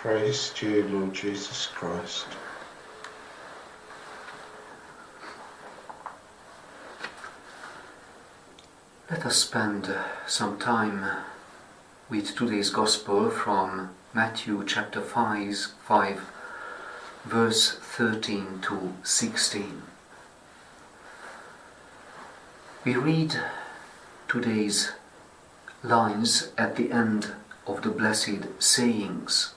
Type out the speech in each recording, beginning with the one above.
Praise to you, Lord Jesus Christ. Let us spend some time with today's Gospel from Matthew chapter 5, verse 13 to 16. We read today's lines at the end of the blessed sayings.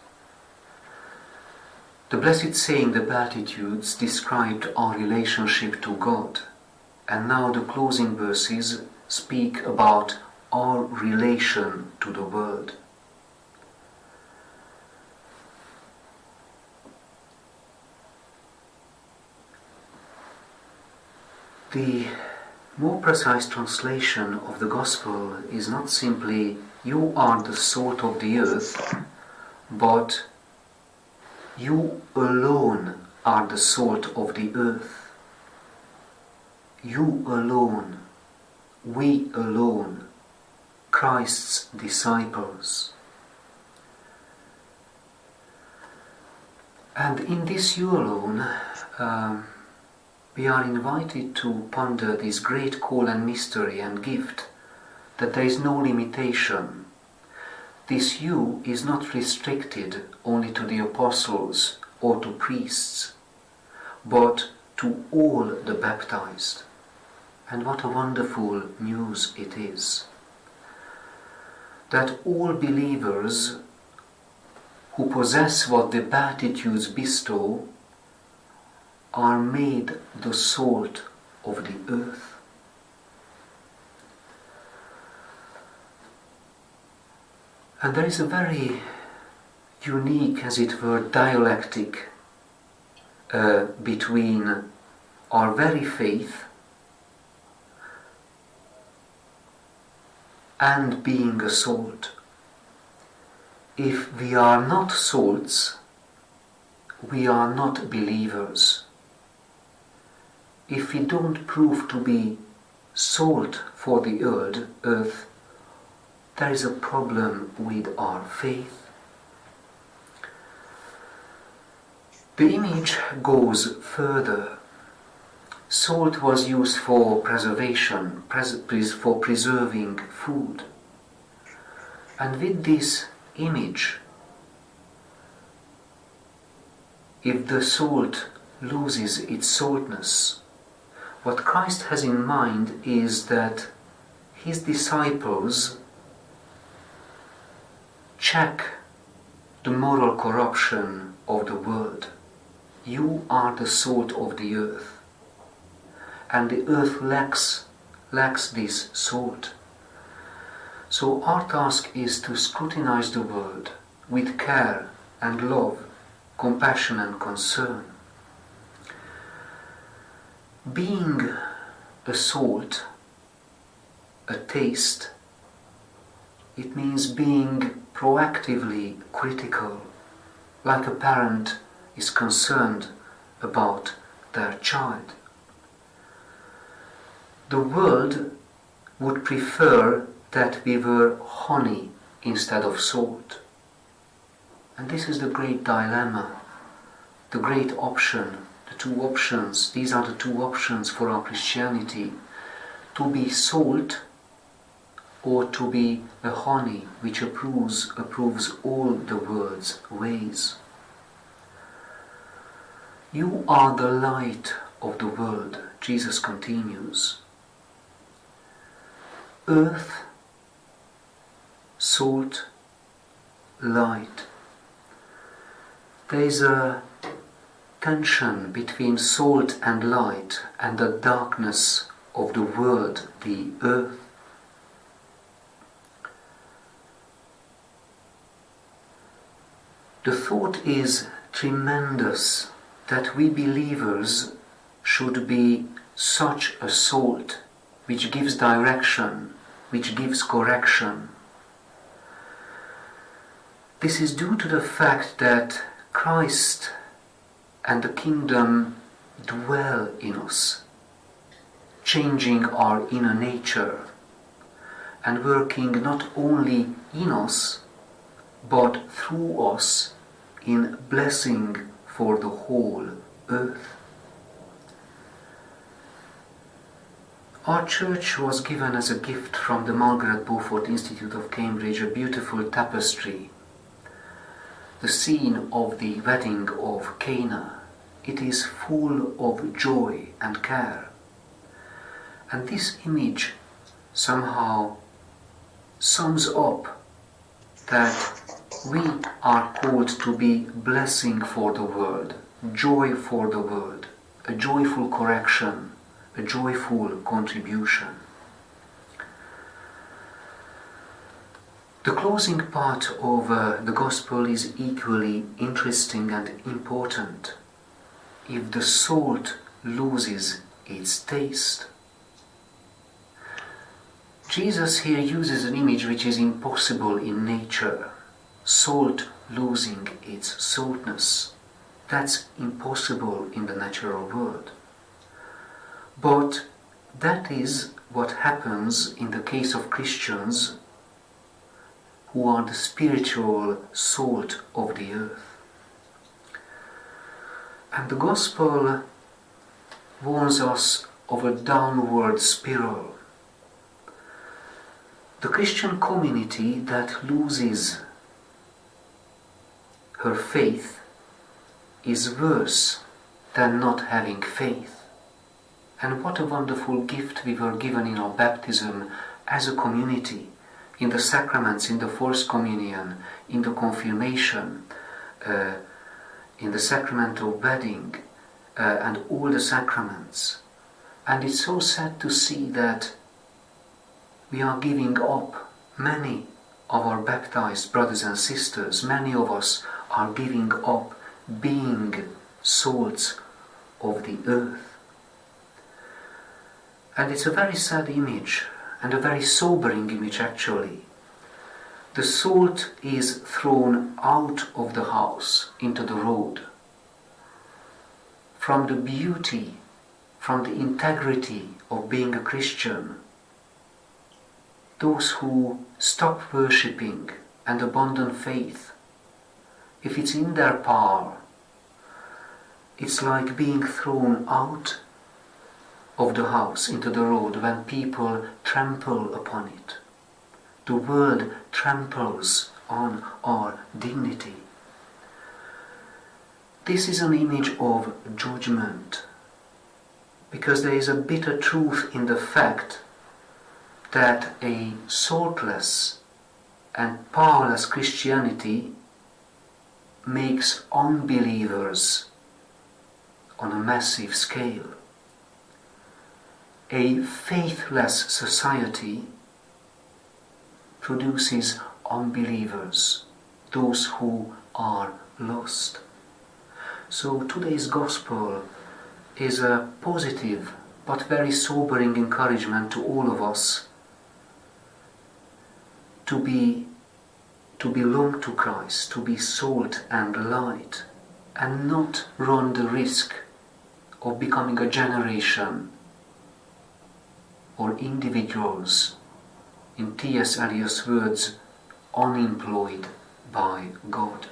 The blessed saying, the Beatitudes, described our relationship to God, and now the closing verses speak about our relation to the world. The more precise translation of the Gospel is not simply, "You are the salt of the earth," but "You alone are the salt of the earth." You alone, we alone, Christ's disciples. And in this "you alone," we are invited to ponder this great call and mystery and gift, that there is no limitation. This "you" is not restricted only to the apostles or to priests, but to all the baptized. And what a wonderful news it is, that all believers who possess what the Beatitudes bestow are made the salt of the earth. And there is a very unique, as it were, dialectic between our very faith and being a salt. If we are not salts, we are not believers. If we don't prove to be salt for the earth, there is a problem with our faith. The image goes further. Salt was used for preservation, for preserving food. And with this image, if the salt loses its saltness, what Christ has in mind is that his disciples check the moral corruption of the world. You are the salt of the earth, and the earth lacks this salt. So our task is to scrutinize the world with care and love, compassion and concern. Being a salt, a taste, it means being proactively critical, like a parent is concerned about their child. The world would prefer that we were honey instead of salt. And this is the great dilemma, the great option, the two options. These are the two options for our Christianity: to be salt or to be a honey which approves all the world's ways. You are the light of the world, Jesus continues. Earth, salt, light. There is a tension between salt and light and the darkness of the world, the earth. The thought is tremendous that we believers should be such a salt which gives direction, which gives correction. This is due to the fact that Christ and the kingdom dwell in us, changing our inner nature and working not only in us but through us in blessing for the whole earth. Our church was given as a gift from the Margaret Beaufort Institute of Cambridge a beautiful tapestry, the scene of the wedding of Cana. It is full of joy and care. And this image somehow sums up that we are called to be blessing for the world, joy for the world, a joyful correction, a joyful contribution. The closing part of the Gospel is equally interesting and important. If the salt loses its taste. Jesus here uses an image which is impossible in nature. Salt losing its saltness. That's impossible in the natural world. But that is what happens in the case of Christians who are the spiritual salt of the earth. And the Gospel warns us of a downward spiral. The Christian community that loses her faith is worse than not having faith. And what a wonderful gift we were given in our baptism as a community, in the sacraments, in the First Communion, in the confirmation, in the sacrament of wedding, and all the sacraments. And it's so sad to see that we are giving up. Many of our baptized brothers and sisters, many of us are giving up being salts of the earth. And it's a very sad image, and a very sobering image actually. The salt is thrown out of the house into the road. From the beauty, from the integrity of being a Christian, those who stop worshipping and abandon faith, if it's in their power, it's like being thrown out of the house into the road when people trample upon it. The world tramples on our dignity. This is an image of judgment, because there is a bitter truth in the fact that a saltless and powerless Christianity makes unbelievers on a massive scale. A faithless society produces unbelievers, those who are lost. So today's Gospel is a positive but very sobering encouragement to all of us to belong to Christ, to be salt and light, and not run the risk of becoming a generation or individuals, in T.S. Eliot's words, unemployed by God.